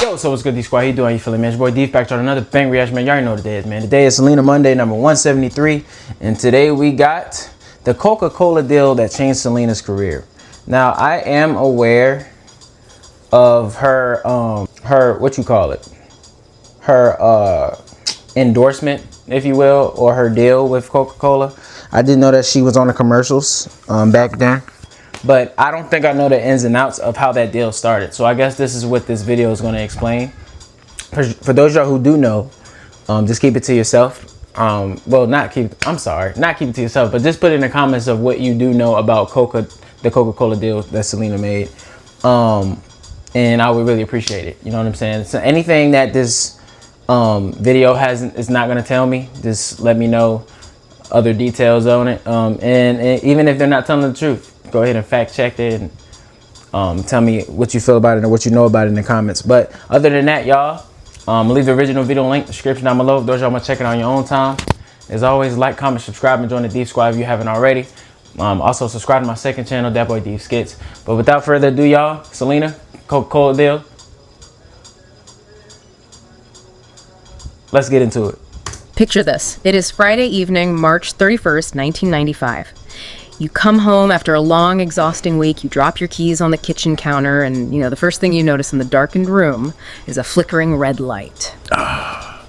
Yo, so what's good, D-Squad? How you doing? You feeling, man? It's your boy DatBoiDith back to another bang reaction, man. You already know what today is, man. Today is Selena Monday, number 173. And today we got the Coca-Cola deal that changed Selena's career. Now, I am aware of her, what you call it? Her endorsement, if you will, or her deal with Coca-Cola. I didn't know that she was on the commercials back then. But I don't think I know the ins and outs of how that deal started. So I guess this is what this video is going to explain. For those of y'all who do know, just keep it to yourself. Well, not keep it to yourself, but just put in the comments of what you do know about the Coca-Cola deal that Selena made. And I would really appreciate it. You know what I'm saying? So anything that this video is not going to tell me, just let me know other details on it. And even if they're not telling the truth, go ahead and fact check it and tell me what you feel about it or what you know about it in the comments. But other than that, y'all, leave the original video link in the description down below. Those y'all want to check it on your own time. As always, like, comment, subscribe, and join the Deep Squad if you haven't already. Also, subscribe to my second channel, DatBoiDith Skits. But without further ado, y'all, Selena, Coca-Cola deal. Let's get into it. Picture this. It is Friday evening, March 31st, 1995. You come home after a long, exhausting week, you drop your keys on the kitchen counter, and, the first thing you notice in the darkened room is a flickering red light.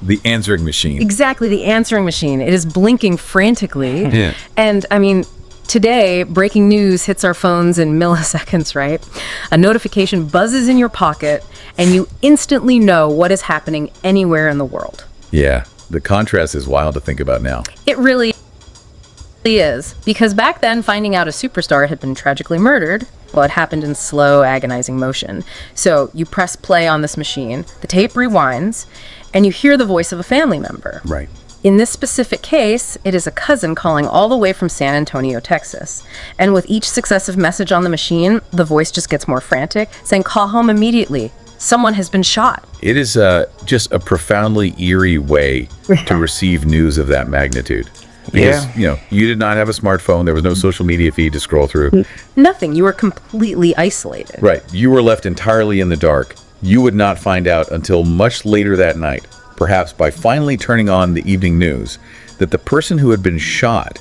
The answering machine. Exactly, the answering machine. It is blinking frantically. Yeah. And, today, breaking news hits our phones in milliseconds, right? A notification buzzes in your pocket, and you instantly know what is happening anywhere in the world. Yeah, the contrast is wild to think about now. It really is, because back then finding out a superstar had been tragically murdered, well, it happened in slow, agonizing motion. So you press play on this machine, the tape rewinds, and you hear the voice of a family member. Right. In this specific case, it is a cousin calling all the way from San Antonio, Texas. And with each successive message on the machine, the voice just gets more frantic, saying, "Call home immediately. Someone has been shot." It is just a profoundly eerie way to receive news of that magnitude. Because, you did not have a smartphone. There was no social media feed to scroll through. Nothing. You were completely isolated. Right. You were left entirely in the dark. You would not find out until much later that night, perhaps by finally turning on the evening news, that the person who had been shot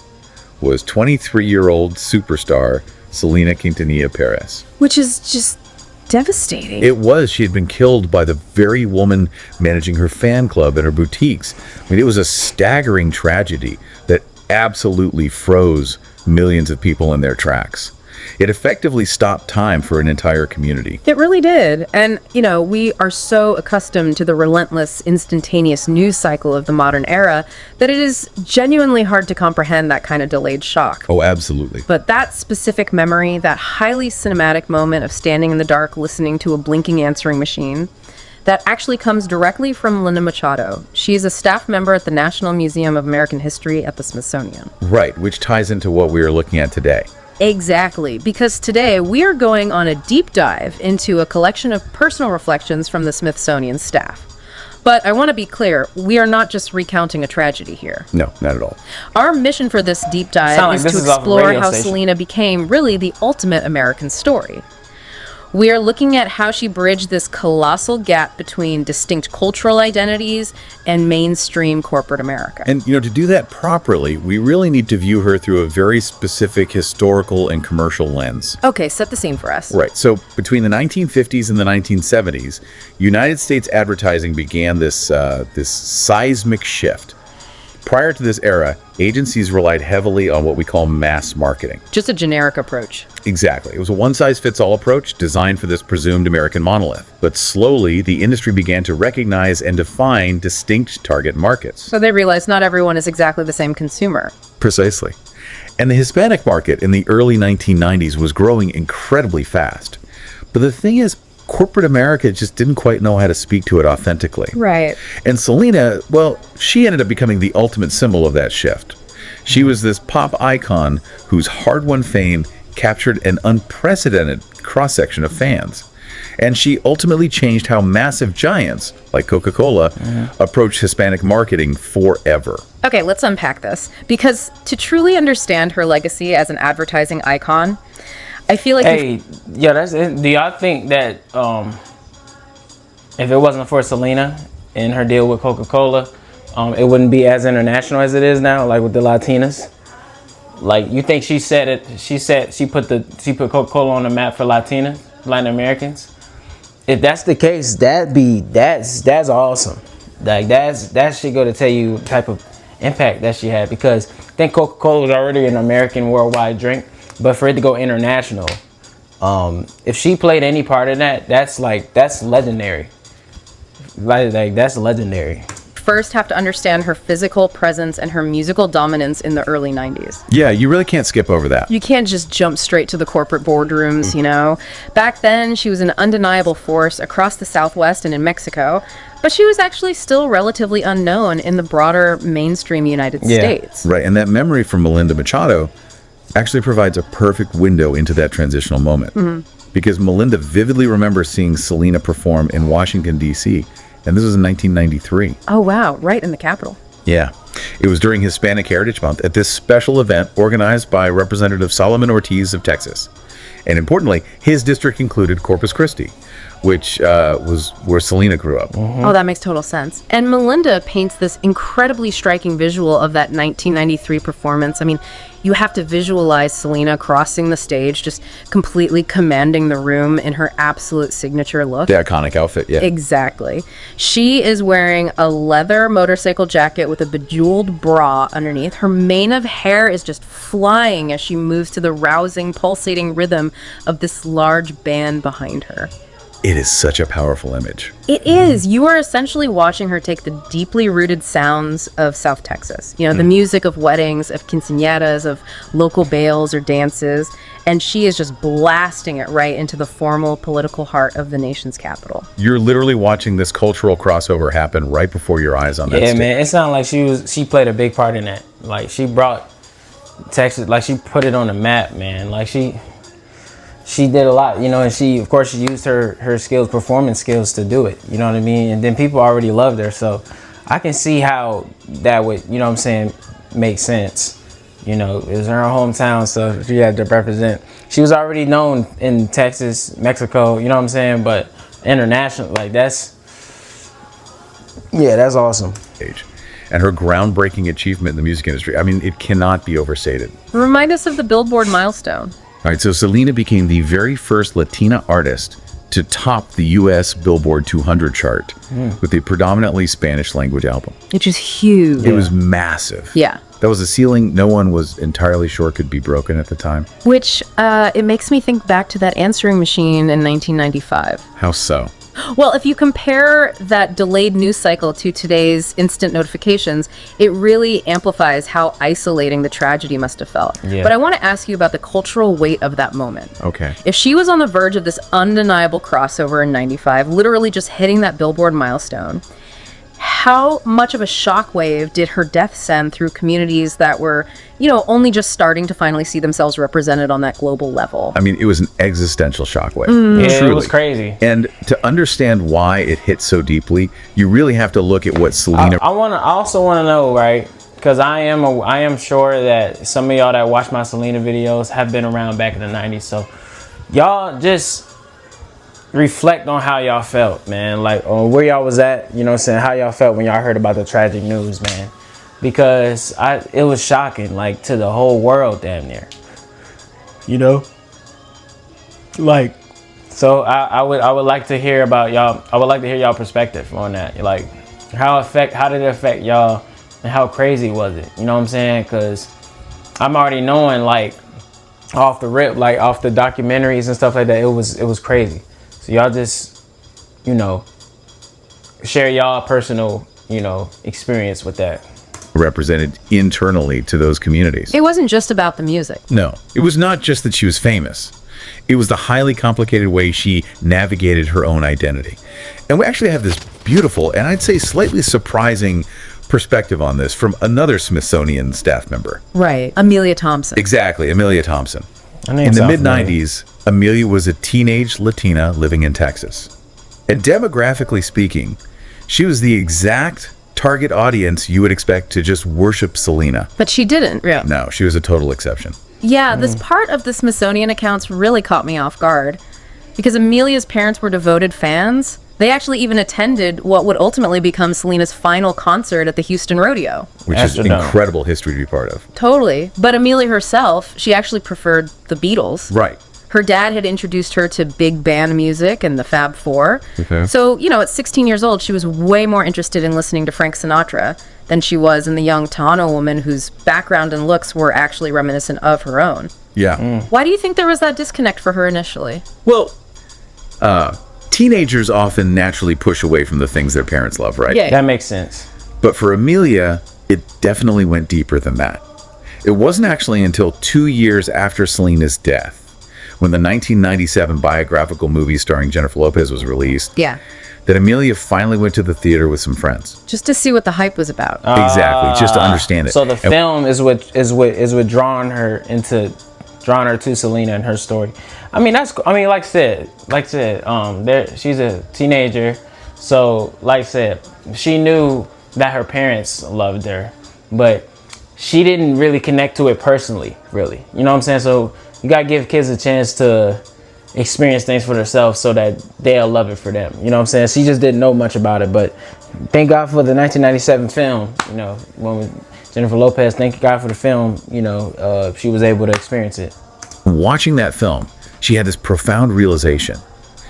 was 23-year-old superstar Selena Quintanilla Perez. Which is just devastating. It was. She had been killed by the very woman managing her fan club and her boutiques. It was a staggering tragedy that absolutely froze millions of people in their tracks. It effectively stopped time for an entire community. It really did. And, we are so accustomed to the relentless, instantaneous news cycle of the modern era that it is genuinely hard to comprehend that kind of delayed shock. Oh, absolutely. But that specific memory, that highly cinematic moment of standing in the dark listening to a blinking answering machine, that actually comes directly from Linda Machado. She is a staff member at the National Museum of American History at the Smithsonian. Right, which ties into what we are looking at today. Exactly, because today we are going on a deep dive into a collection of personal reflections from the Smithsonian staff. But I want to be clear, we are not just recounting a tragedy here. No, not at all. Our mission for this deep dive is to explore how Selena became really the ultimate American story. We are looking at how she bridged this colossal gap between distinct cultural identities and mainstream corporate America. And, to do that properly, we really need to view her through a very specific historical and commercial lens. Okay, set the scene for us. Right. So between the 1950s and the 1970s, United States advertising began this seismic shift. Prior to this era, agencies relied heavily on what we call mass marketing. Just a generic approach. Exactly. It was a one-size-fits-all approach designed for this presumed American monolith. But slowly, the industry began to recognize and define distinct target markets. So they realized not everyone is exactly the same consumer. Precisely. And the Hispanic market in the early 1990s was growing incredibly fast. But the thing is, corporate America just didn't quite know how to speak to it authentically. Right. And Selena, well, she ended up becoming the ultimate symbol of that shift. She was this pop icon whose hard-won fame captured an unprecedented cross-section of fans. And she ultimately changed how massive giants, like Coca-Cola, approach Hispanic marketing forever. Okay, let's unpack this. Because to truly understand her legacy as an advertising icon, I feel like... Hey, yeah, that's it. Do y'all think that if it wasn't for Selena and her deal with Coca-Cola, it wouldn't be as international as it is now, like with the Latinas. Like, you think she said it? She put Coca-Cola on the map for Latin Americans. If that's the case, that's awesome. Like, that should go to tell you the type of impact that she had, because I think Coca-Cola was already an American worldwide drink, but for it to go international, if she played any part in that, that's legendary. Like that's legendary. First have to understand her physical presence and her musical dominance in the early 90s. Yeah, you really can't skip over that. You can't just jump straight to the corporate boardrooms, you know. Back then, she was an undeniable force across the Southwest and in Mexico, but she was actually still relatively unknown in the broader mainstream United States. Right, and that memory from Melinda Machado actually provides a perfect window into that transitional moment. Because Melinda vividly remembers seeing Selena perform in Washington, D.C., and this was in 1993. Oh, wow. Right in the capital. Yeah. It was during Hispanic Heritage Month at this special event organized by Representative Solomon Ortiz of Texas. And importantly, his district included Corpus Christi, which was where Selena grew up. Oh, that makes total sense. And Melinda paints this incredibly striking visual of that 1993 performance. I mean, you have to visualize Selena crossing the stage, just completely commanding the room in her absolute signature look. The iconic outfit, yeah. Exactly. She is wearing a leather motorcycle jacket with a bejeweled bra underneath. Her mane of hair is just flying as she moves to the rousing, pulsating rhythm of this large band behind her. It is such a powerful image. It is. You are essentially watching her take the deeply rooted sounds of South Texas. You know, the music of weddings, of quinceañeras, of local bales or dances, and she is just blasting it right into the formal political heart of the nation's capital. You're literally watching this cultural crossover happen right before your eyes on that stage. Yeah, man. It sounded like she played a big part in that. Like, she brought Texas, like, she put it on the map, man. Like, she did a lot, you know, and she used her skills, performance skills to do it, you know what I mean? And then people already loved her, so I can see how that would, you know what I'm saying, make sense. You know, it was in her hometown, so she had to represent. She was already known in Texas, Mexico, you know what I'm saying, but international, like, that's awesome. And her groundbreaking achievement in the music industry, I mean, it cannot be overstated. Remind us of the Billboard milestone. All right, so Selena became the very first Latina artist to top the U.S. Billboard 200 chart with a predominantly Spanish language album. Which is huge. It was massive. Yeah. That was a ceiling no one was entirely sure could be broken at the time. Which, it makes me think back to that answering machine in 1995. How so? Well, if you compare that delayed news cycle to today's instant notifications, it really amplifies how isolating the tragedy must have felt. Yeah. But I want to ask you about the cultural weight of that moment. Okay. If she was on the verge of this undeniable crossover in 95, literally just hitting that Billboard milestone, how much of a shockwave did her death send through communities that were, you know, only just starting to finally see themselves represented on that global level? I mean, it was an existential shockwave. Yeah, Truly. it was crazy. And to understand why it hit so deeply, you really have to look at what Selena... I also want to know, right, because I am sure that some of y'all that watch my Selena videos have been around back in the 90s, so y'all just reflect on how y'all felt, man, like on where y'all was at, you know what I'm saying, how y'all felt when y'all heard about the tragic news, man, because it was shocking, like, to the whole world damn near, you know, like, so I would like to hear about y'all. I would like to hear y'all perspective on that, like how did it affect y'all and how crazy was it, you know what I'm saying, because I'm already knowing, like, off the rip, like off the documentaries and stuff like that, it was crazy. So y'all just, you know, share y'all personal, you know, experience with that. Represented internally to those communities. It wasn't just about the music. No, it was not just that she was famous. It was the highly complicated way she navigated her own identity. And we actually have this beautiful, and I'd say slightly surprising perspective on this from another Smithsonian staff member. Right. Amelia Thompson. Exactly, Amelia Thompson. In the mid-90s, Amelia was a teenage Latina living in Texas. And demographically speaking, she was the exact target audience you would expect to just worship Selena. But she didn't, really. No, she was a total exception. Yeah, this part of the Smithsonian accounts really caught me off guard. Because Amelia's parents were devoted fans, They actually even attended what would ultimately become Selena's final concert at the Houston Rodeo. Which is incredible history to be part of. Totally. But Amelia herself, she actually preferred the Beatles. Right. Her dad had introduced her to big band music and the Fab Four. Okay. So, at 16 years old, she was way more interested in listening to Frank Sinatra than she was in the young Tano woman whose background and looks were actually reminiscent of her own. Yeah. Why do you think there was that disconnect for her initially? Well, teenagers often naturally push away from the things their parents love, right? Yeah. That makes sense. But for Amelia, it definitely went deeper than that. It wasn't actually until 2 years after Selena's death, when the 1997 biographical movie starring Jennifer Lopez was released, Yeah. that Amelia finally went to the theater with some friends. Just to see what the hype was about. Exactly, just to understand it. So the film is what drawing her to Selena and her story. I mean, like I said, she's a teenager, so like I said, she knew that her parents loved her, but she didn't really connect to it personally, really. You know what I'm saying? So you gotta give kids a chance to experience things for themselves so that they'll love it for them. You know what I'm saying? She just didn't know much about it, but thank God for the 1997 film. When Jennifer Lopez, thank God for the film. She was able to experience it. Watching that film, she had this profound realization.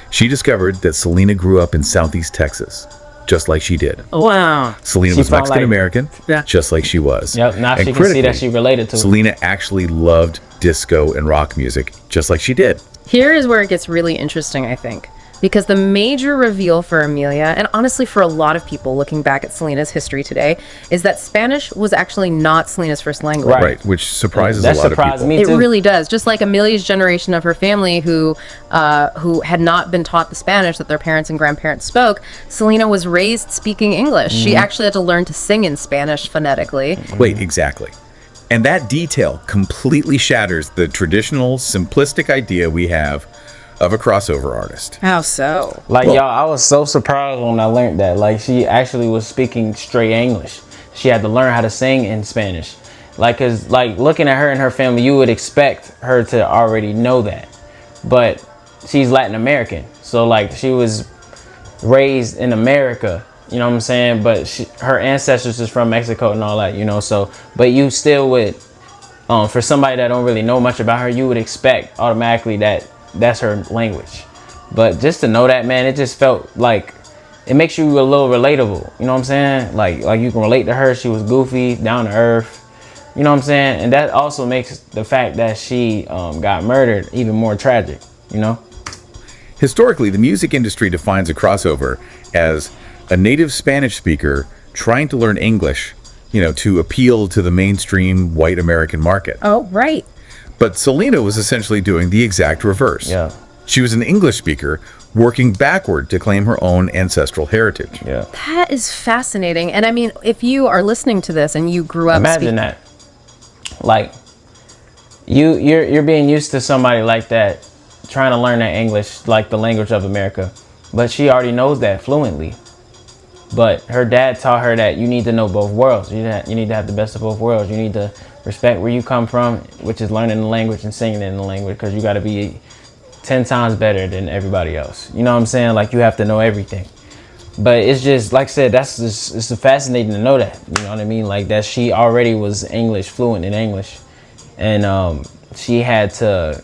She discovered that Selena grew up in Southeast Texas, just like she did. Wow. Selena was Mexican-American, just like she was. Yep, now she can see that she related to it. Selena actually loved disco and rock music, just like she did. Here is where it gets really interesting, I think. Because the major reveal for Amelia, and honestly for a lot of people looking back at Selena's history today, is that Spanish was actually not Selena's first language. Right, which surprises a lot of people. Me too. It really does. Just like Amelia's generation of her family who had not been taught the Spanish that their parents and grandparents spoke, Selena was raised speaking English. Mm-hmm. She actually had to learn to sing in Spanish phonetically. Wait, exactly. And that detail completely shatters the traditional, simplistic idea we have of a crossover artist. How so? Y'all, I was so surprised when I learned that. She actually was speaking straight English. She had to learn how to sing in Spanish. Cause looking at her and her family, you would expect her to already know that. But she's Latin American. So she was raised in America. You know what I'm saying? But her ancestors is from Mexico and all that, so, but you still would, for somebody that don't really know much about her, you would expect automatically that that's her language. But just to know that, man, it just felt like it makes you a little relatable. You know what I'm saying? Like you can relate to her. She was goofy, down to earth. You know what I'm saying? And that also makes the fact that she got murdered even more tragic, Historically, the music industry defines a crossover as a native Spanish speaker trying to learn English, to appeal to the mainstream white American market. Oh, right. But Selena was essentially doing the exact reverse. Yeah. She was an English speaker working backward to claim her own ancestral heritage. Yeah. That is fascinating. And I mean, if you are listening to this and you grew up imagine that. You're being used to somebody like that trying to learn that English, the language of America. But she already knows that fluently. But her dad taught her that you need to know both worlds. You need to have the best of both worlds. You need to respect where you come from, which is learning the language and singing in the language, because you got to be 10 times better than everybody else. You know what I'm saying? You have to know everything. But it's just, like I said, it's fascinating to know that. You know what I mean? That she already was fluent in English. And she had to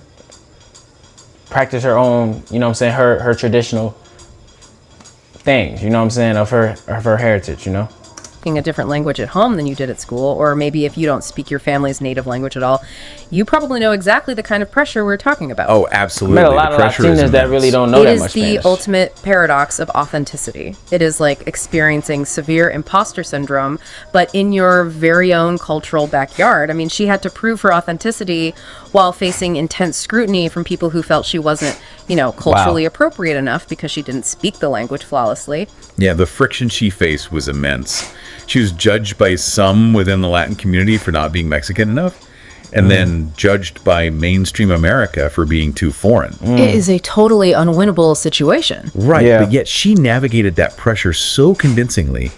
practice her own, her traditional things, of her heritage, Speaking a different language at home than you did at school, or maybe if you don't speak your family's native language at all, you probably know exactly the kind of pressure we're talking about. Oh, absolutely. I met a lot of Latinas that really don't know that much Spanish. It is the ultimate paradox of authenticity. It is like experiencing severe imposter syndrome, but in your very own cultural backyard. I mean, she had to prove her authenticity while facing intense scrutiny from people who felt she wasn't, culturally appropriate enough because she didn't speak the language flawlessly. Yeah, the friction she faced was immense. She was judged by some within the Latin community for not being Mexican enough, and then judged by mainstream America for being too foreign. It is a totally unwinnable situation. Right, but yet she navigated that pressure so convincingly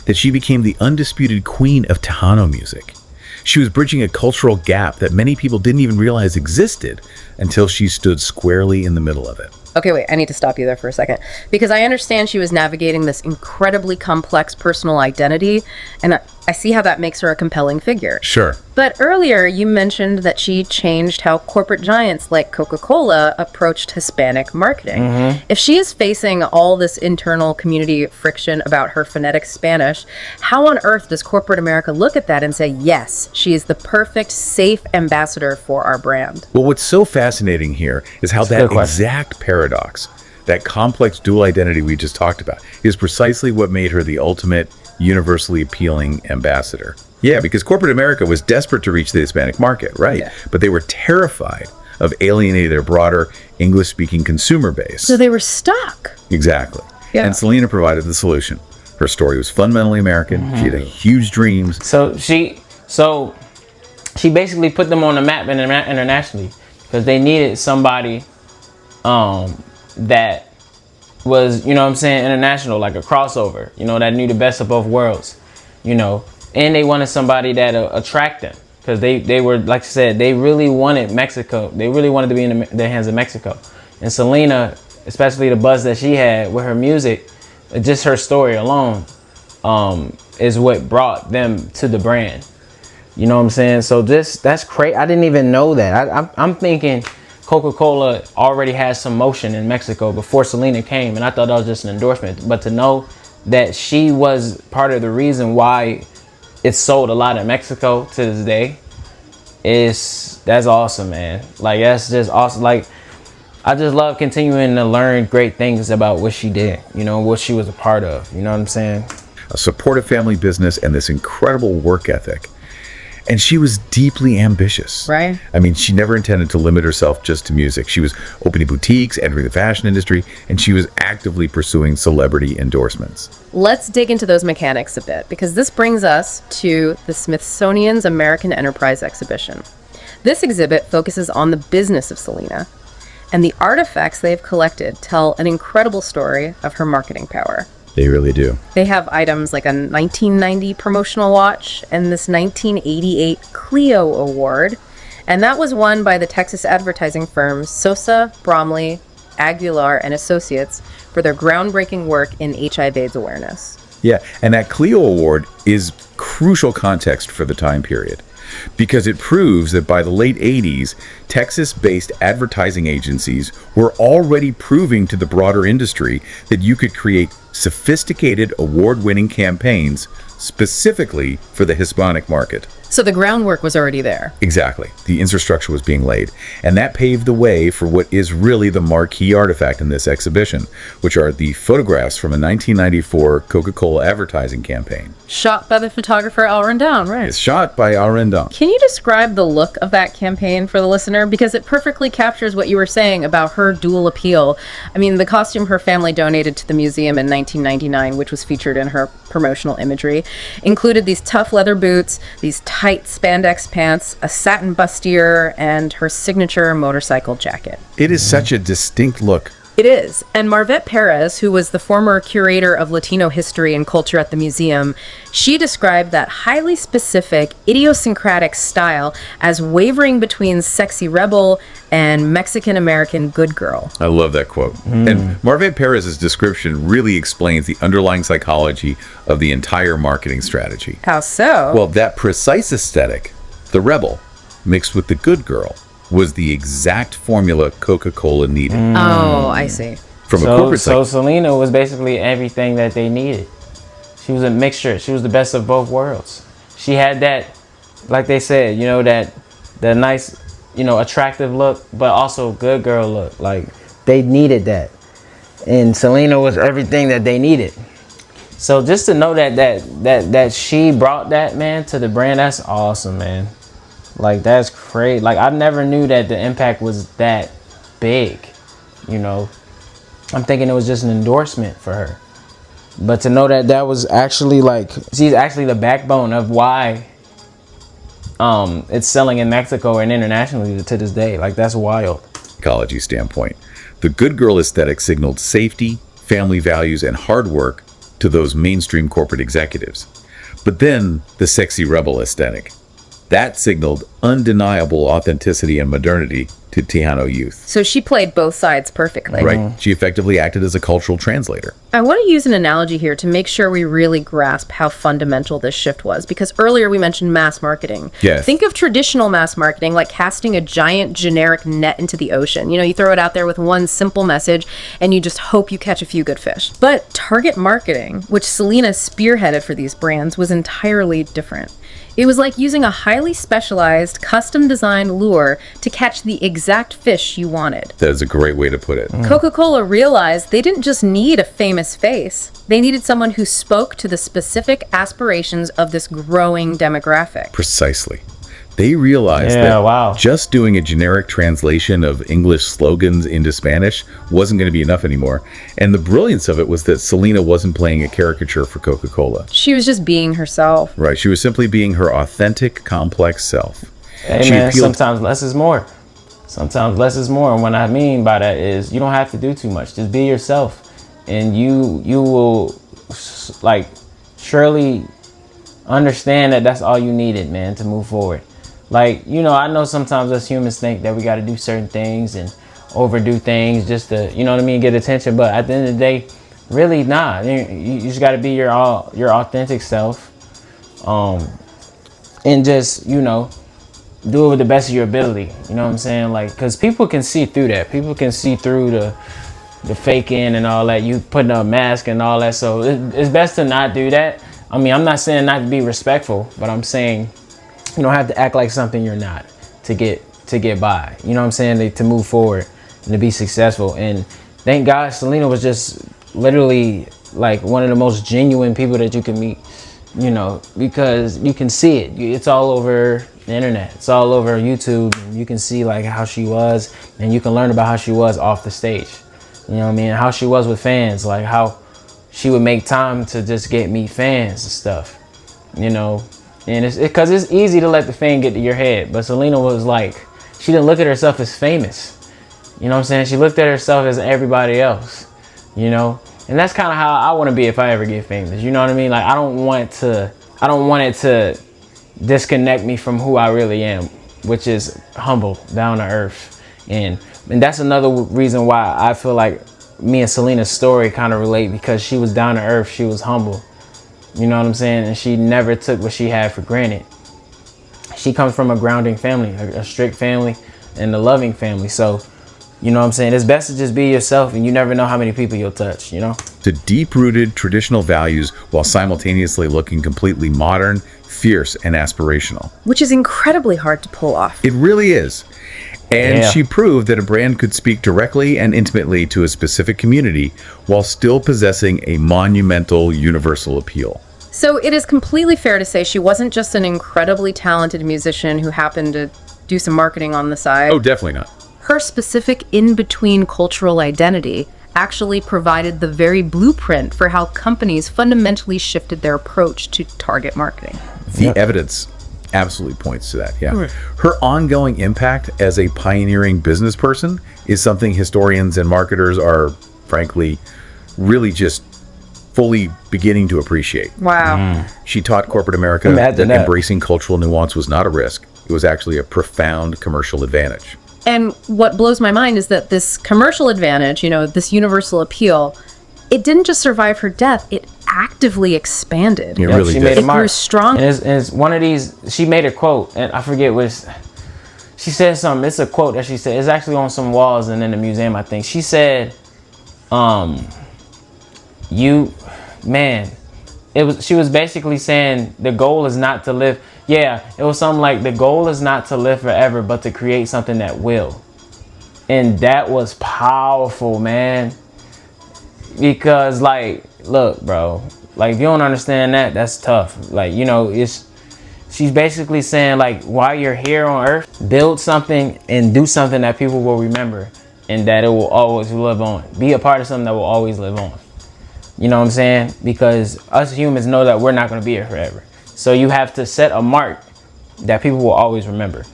that she became the undisputed queen of Tejano music. She was bridging a cultural gap that many people didn't even realize existed until she stood squarely in the middle of it. Okay, wait, I need to stop you there for a second. Because I understand she was navigating this incredibly complex personal identity, and I see how that makes her a compelling figure. Sure. But earlier, you mentioned that she changed how corporate giants like Coca-Cola approached Hispanic marketing. If she is facing all this internal community friction about her phonetic Spanish, how on earth does corporate America look at that and say, yes, she is the perfect, safe ambassador for our brand? Well, what's so fascinating here is how that exact paradox, that complex dual identity we just talked about, is precisely what made her the ultimate universally appealing ambassador. Yeah, because corporate America was desperate to reach the Hispanic market, right? Yeah. But they were terrified of alienating their broader English-speaking consumer base. So they were stuck. Exactly. Yeah. And Selena provided the solution. Her story was fundamentally American. She had huge dreams. So she basically put them on the map internationally because they needed somebody that was, international, like a crossover, that knew the best of both worlds, and they wanted somebody that attract them because they were, like I said, they really wanted Mexico. They really wanted to be in the hands of Mexico. And Selena, especially the buzz that she had with her music, just her story alone, is what brought them to the brand. You know what I'm saying? So that's crazy. I didn't even know that. I'm thinking Coca-Cola already has some motion in Mexico before Selena came, and I thought that was just an endorsement. But to know that she was part of the reason why it's sold a lot in Mexico to this day that's awesome, man. Like, that's just awesome. Like, I just love continuing to learn great things about what she did, what she was a part of. You know what I'm saying? A supportive family business and this incredible work ethic. And she was deeply ambitious. Right. I mean, she never intended to limit herself just to music. She was opening boutiques, entering the fashion industry, and she was actively pursuing celebrity endorsements. Let's dig into those mechanics a bit, because this brings us to the Smithsonian's American Enterprise exhibition. This exhibit focuses on the business of Selena, and the artifacts they've collected tell an incredible story of her marketing power. They really do. They have items like a 1990 promotional watch and this 1988 Clio Award. And that was won by the Texas advertising firms Sosa, Bromley, Aguilar, and Associates for their groundbreaking work in HIV/AIDS awareness. Yeah, and that Clio Award is crucial context for the time period, because it proves that by the late 80s, Texas-based advertising agencies were already proving to the broader industry that you could create sophisticated award-winning campaigns specifically for the Hispanic market. So the groundwork was already there. Exactly. The infrastructure was being laid. And that paved the way for what is really the marquee artifact in this exhibition, which are the photographs from a 1994 Coca-Cola advertising campaign. Shot by the photographer Al Rendon, right? It's shot by Al Rendon. Can you describe the look of that campaign for the listener? Because it perfectly captures what you were saying about her dual appeal. I mean, the costume her family donated to the museum in 1999, which was featured in her promotional imagery, included these tough leather boots, these tight spandex pants, a satin bustier, and her signature motorcycle jacket. It is such a distinct look. It is. And Marvet Perez, who was the former curator of Latino history and culture at the museum, she described that highly specific, idiosyncratic style as wavering between sexy rebel and Mexican-American good girl. I love that quote. And Marvet Perez's description really explains the underlying psychology of the entire marketing strategy. How so? Well, that precise aesthetic, the rebel, mixed with the good girl, was the exact formula Coca-Cola needed. Oh, I see. From a corporate so Selena was basically everything that they needed. She was a mixture. She was the best of both worlds. She had that, like they said, that nice, attractive look, but also good girl look. Like, they needed that. And Selena was everything that they needed. So just to know that she brought that, man, to the brand, that's awesome, man. Like, that's crazy. Like, I never knew that the impact was that big, I'm thinking it was just an endorsement for her. But to know that was actually, she's actually the backbone of why it's selling in Mexico and internationally to this day. Like, that's wild. Psychology standpoint. The good girl aesthetic signaled safety, family values, and hard work to those mainstream corporate executives. But then the sexy rebel aesthetic. That signaled undeniable authenticity and modernity to Tejano youth. So she played both sides perfectly. Right. She effectively acted as a cultural translator. I want to use an analogy here to make sure we really grasp how fundamental this shift was, because earlier we mentioned mass marketing. Yes. Think of traditional mass marketing like casting a giant generic net into the ocean. You throw it out there with one simple message and you just hope you catch a few good fish. But target marketing, which Selena spearheaded for these brands, was entirely different. It was like using a highly specialized, custom-designed lure to catch the exact fish you wanted. That is a great way to put it. Coca-Cola realized they didn't just need a famous face. They needed someone who spoke to the specific aspirations of this growing demographic. Precisely. They realized that just doing a generic translation of English slogans into Spanish wasn't going to be enough anymore. And the brilliance of it was that Selena wasn't playing a caricature for Coca-Cola. She was just being herself. Right. She was simply being her authentic, complex self. Hey, man, sometimes less is more. Sometimes less is more. And what I mean by that is you don't have to do too much. Just be yourself. And you will, surely understand that that's all you needed, man, to move forward. I know sometimes us humans think that we got to do certain things and overdo things just to, get attention. But at the end of the day, really, nah. You just got to be your authentic self, and just, do it with the best of your ability. You know what I'm saying? Because people can see through that. People can see through the faking and all that. You putting a mask and all that. So it's best to not do that. I mean, I'm not saying not to be respectful, but I'm saying you don't have to act like something you're not to get by. You know what I'm saying? To move forward and to be successful. And thank God Selena was just literally one of the most genuine people that you can meet, because you can see it. It's all over the internet. It's all over YouTube. And you can see how she was, and you can learn about how she was off the stage. You know what I mean? How she was with fans, how she would make time to just meet fans and stuff, And it's because it's easy to let the fame get to your head. But Selena was she didn't look at herself as famous. You know what I'm saying? She looked at herself as everybody else, And that's kind of how I want to be if I ever get famous. You know what I mean? I don't want it to disconnect me from who I really am, which is humble, down to earth. And that's another reason why I feel like me and Selena's story kind of relate, because she was down to earth. She was humble. You know what I'm saying? And she never took what she had for granted. She comes from a grounding family, a strict family, and a loving family. So, you know what I'm saying? It's best to just be yourself, and you never know how many people you'll touch, To deep-rooted traditional values while simultaneously looking completely modern, fierce, and aspirational. Which is incredibly hard to pull off. It really is. And she proved that a brand could speak directly and intimately to a specific community while still possessing a monumental universal appeal. So it is completely fair to say she wasn't just an incredibly talented musician who happened to do some marketing on the side. Oh, definitely not. Her specific in-between cultural identity actually provided the very blueprint for how companies fundamentally shifted their approach to target marketing. The evidence absolutely points to that, Her ongoing impact as a pioneering business person is something historians and marketers are, frankly, really just fully beginning to appreciate. Wow. She taught corporate America that embracing cultural nuance was not a risk. It was actually a profound commercial advantage. And what blows my mind is that this commercial advantage, this universal appeal, it didn't just survive her death, it actively expanded. It really did. It grew strong. And it's one of these, she made a quote, and I forget which, she said something, it's a quote that she said, it's actually on some walls and in the museum, I think. She said, she was basically saying the goal is not to live. Yeah, it was something like the goal is not to live forever, but to create something that will. And that was powerful, man. Because look, bro, if you don't understand that, that's tough. She's basically saying while you're here on earth, build something and do something that people will remember and that it will always live on. Be a part of something that will always live on. You know what I'm saying? Because us humans know that we're not going to be here forever. So you have to set a mark that people will always remember.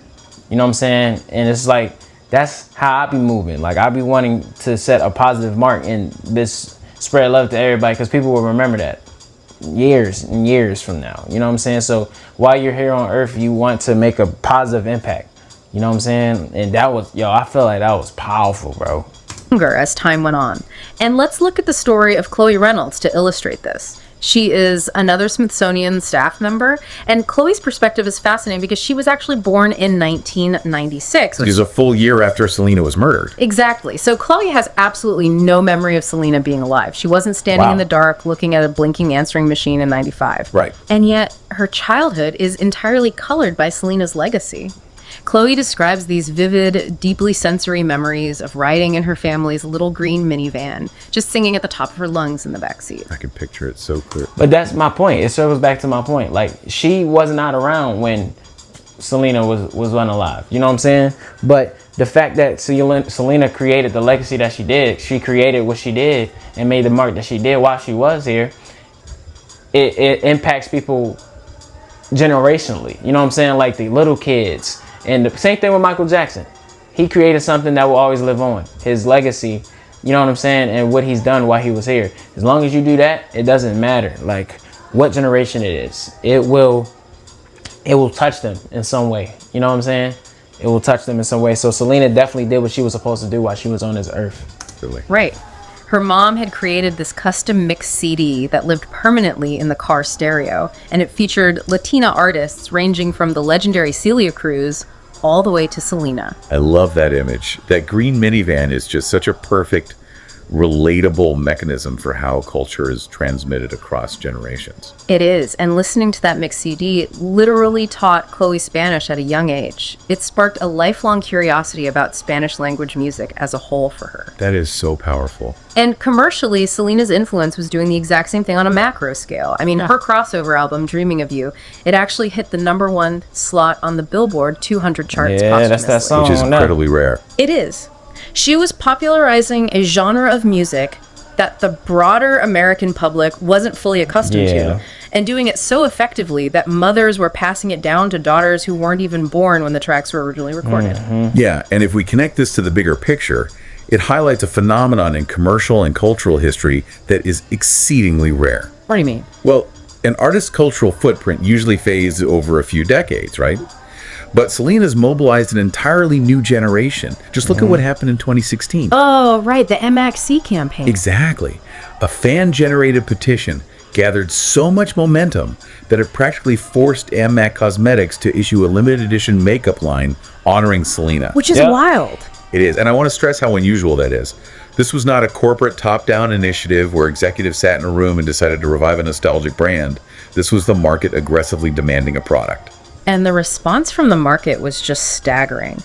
You know what I'm saying? And it's that's how I be moving. I be wanting to set a positive mark and this spread love to everybody because people will remember that. years and years from now. You know what I'm saying? So while you're here on Earth, you want to make a positive impact. You know what I'm saying? And that was, I feel like that was powerful, bro. As time went on. And let's look at the story of Chloe Reynolds to illustrate this. She is another Smithsonian staff member, and Chloe's perspective is fascinating because she was actually born in 1996. Which is a full year after Selena was murdered. Exactly. So Chloe has absolutely no memory of Selena being alive. She wasn't standing in the dark looking at a blinking answering machine in 95. Right. And yet her childhood is entirely colored by Selena's legacy. Chloe describes these vivid, deeply sensory memories of riding in her family's little green minivan, just singing at the top of her lungs in the backseat. I can picture it so clear. But that's my point. It circles back to my point. Like, she was not around when Selena was unalive. You know what I'm saying? But the fact that Selena created the legacy that she did, she created what she did and made the mark that she did while she was here, it impacts people generationally. You know what I'm saying? Like the little kids. And the same thing with Michael Jackson. He created something that will always live on. His legacy, you know what I'm saying? And what he's done while he was here. As long as you do that, it doesn't matter like what generation it is. It will touch them in some way. You know what I'm saying? It will touch them in some way. So Selena definitely did what she was supposed to do while she was on this earth. Really. Right. Her mom had created this custom mix CD that lived permanently in the car stereo, and it featured Latina artists ranging from the legendary Celia Cruz all the way to Selena. I love that image. That green minivan is just such a perfect, relatable mechanism for how culture is transmitted across generations. It is, and listening to that mix CD literally taught Chloe Spanish at a young age. It sparked a lifelong curiosity about Spanish language music as a whole for her. That is so powerful. And commercially, Selena's influence was doing the exact same thing on a macro scale. I mean, her crossover album, Dreaming of You, it actually hit the #1 slot on the Billboard 200 charts posthumously. That's that song. Which is incredibly rare. It is. She was popularizing a genre of music that the broader American public wasn't fully accustomed to, and doing it so effectively that mothers were passing it down to daughters who weren't even born when the tracks were originally recorded. Mm-hmm. Yeah, and if we connect this to the bigger picture, it highlights a phenomenon in commercial and cultural history that is exceedingly rare. What do you mean? Well, an artist's cultural footprint usually fades over a few decades, right? But Selena's mobilized an entirely new generation. Just look at what happened in 2016. Oh, right, the MXC campaign. Exactly. A fan-generated petition gathered so much momentum that it practically forced MAC Cosmetics to issue a limited edition makeup line honoring Selena. Which is wild. It is, and I want to stress how unusual that is. This was not a corporate top-down initiative where executives sat in a room and decided to revive a nostalgic brand. This was the market aggressively demanding a product. And the response from the market was just staggering.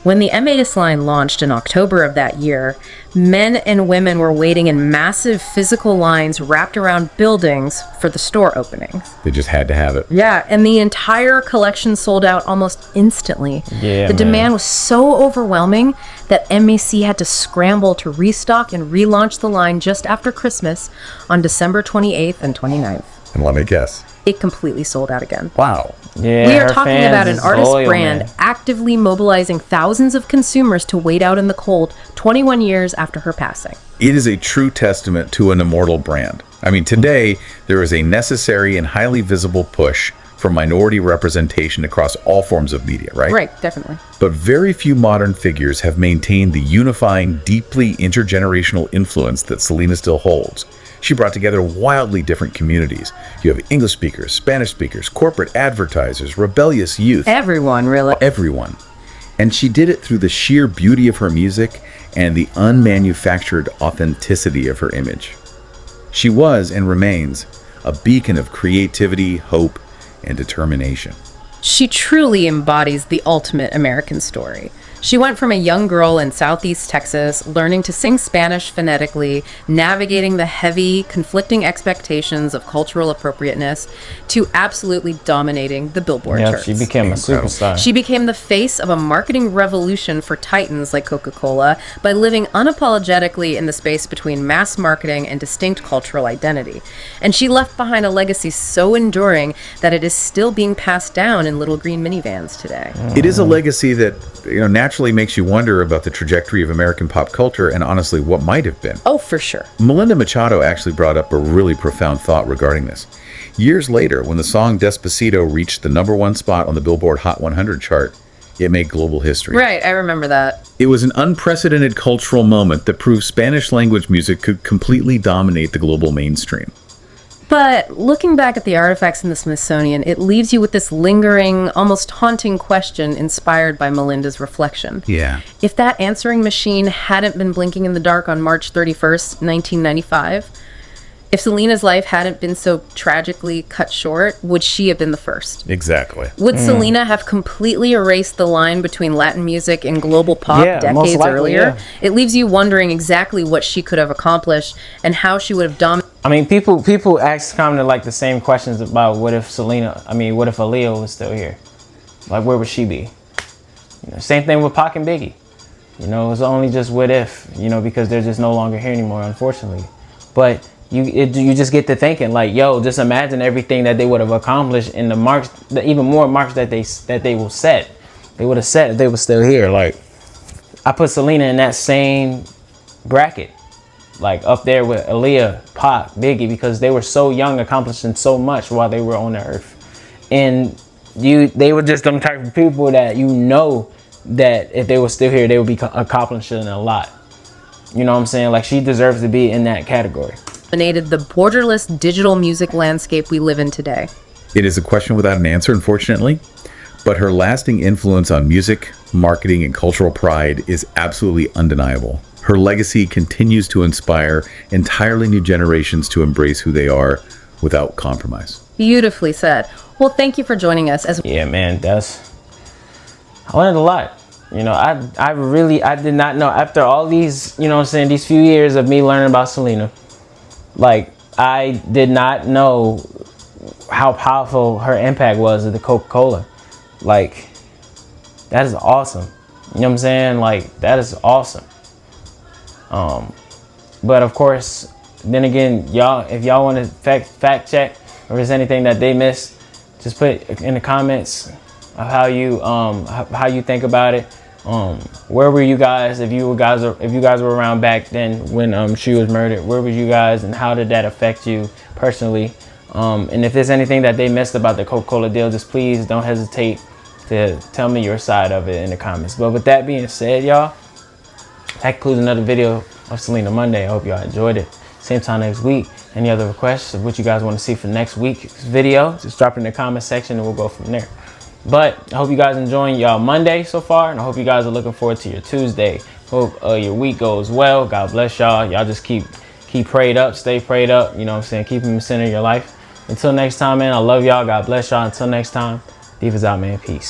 When the M8S line launched in October of that year, men and women were waiting in massive physical lines wrapped around buildings for the store openings. They just had to have it. Yeah, and the entire collection sold out almost instantly. Yeah, the demand was so overwhelming that MAC had to scramble to restock and relaunch the line just after Christmas on December 28th and 29th. And let me guess. It completely sold out again. Wow. Yeah, we are talking about an artist loyal, brand actively mobilizing thousands of consumers to wait out in the cold 21 years after her passing. It is a true testament to an immortal brand. I mean, today, there is a necessary and highly visible push for minority representation across all forms of media, right? Right, definitely. But very few modern figures have maintained the unifying, deeply intergenerational influence that Selena still holds. She brought together wildly different communities. You have English speakers, Spanish speakers, corporate advertisers, rebellious youth. Everyone, really. Everyone. And she did it through the sheer beauty of her music and the unmanufactured authenticity of her image. She was and remains a beacon of creativity, hope, and determination. She truly embodies the ultimate American story. She went from a young girl in Southeast Texas, learning to sing Spanish phonetically, navigating the heavy, conflicting expectations of cultural appropriateness, to absolutely dominating the Billboard charts. She became a superstar. She became the face of a marketing revolution for titans like Coca-Cola by living unapologetically in the space between mass marketing and distinct cultural identity. And she left behind a legacy so enduring that it is still being passed down in little green minivans today. It is a legacy that, naturally naturally makes you wonder about the trajectory of American pop culture and honestly what might have been. Oh, for sure. Melinda Machado actually brought up a really profound thought regarding this. Years later, when the song Despacito reached the #1 spot on the Billboard Hot 100 chart, it made global history. Right, I remember that. It was an unprecedented cultural moment that proved Spanish language music could completely dominate the global mainstream. But looking back at the artifacts in the Smithsonian, it leaves you with this lingering, almost haunting question inspired by Melinda's reflection. Yeah. If that answering machine hadn't been blinking in the dark on March 31st, 1995, if Selena's life hadn't been so tragically cut short, would she have been the first? Exactly. Would Selena have completely erased the line between Latin music and global pop decades earlier? Yeah. It leaves you wondering exactly what she could have accomplished and how she would have dominated. I mean, people ask kind of like the same questions about what if Aaliyah was still here? Like, where would she be? You know, same thing with Pac and Biggie. You know, it's only just what if, you know, because they're just no longer here anymore, unfortunately. But you just get to thinking like, yo, just imagine everything that they would have accomplished in the marks, the even more marks that they will set. They would have set if they were still here. Like, I put Selena in that same bracket, like up there with Aaliyah, Pac, Biggie, because they were so young, accomplishing so much while they were on the earth. And they were just them type of people that you know that if they were still here, they would be accomplishing a lot. You know what I'm saying? Like, she deserves to be in that category. The borderless digital music landscape we live in today. It is a question without an answer, unfortunately, but her lasting influence on music, marketing, and cultural pride is absolutely undeniable. Her legacy continues to inspire entirely new generations to embrace who they are without compromise. Beautifully said. Well, thank you for joining us. Yeah, man, I learned a lot. You know, I did not know, after all these, you know what I'm saying, these few years of me learning about Selena, like, I did not know how powerful her impact was at the Coca-Cola. Like, that is awesome. You know what I'm saying? Like, that is awesome. But of course, then again, y'all, if y'all want to fact check or if there's anything that they missed, just put in the comments of how you think about it. Where were you guys if you guys were around back then when she was murdered? Where were you guys, and how did that affect you personally? And if there's anything that they missed about the Coca-Cola deal, just please don't hesitate to tell me your side of it in the comments. But with that being said, y'all, that concludes another video of Selena Monday. I hope y'all enjoyed it. Same time next week. Any other requests of what you guys want to see for next week's video, just drop it in the comment section and we'll go from there. But I hope you guys enjoying y'all Monday so far, and I hope you guys are looking forward to your Tuesday. Hope your week goes well. God bless y'all. Y'all just keep prayed up, stay prayed up. You know what I'm saying? Keep them in the center of your life. Until next time, man, I love y'all. God bless y'all. Until next time, Div is out, man. Peace.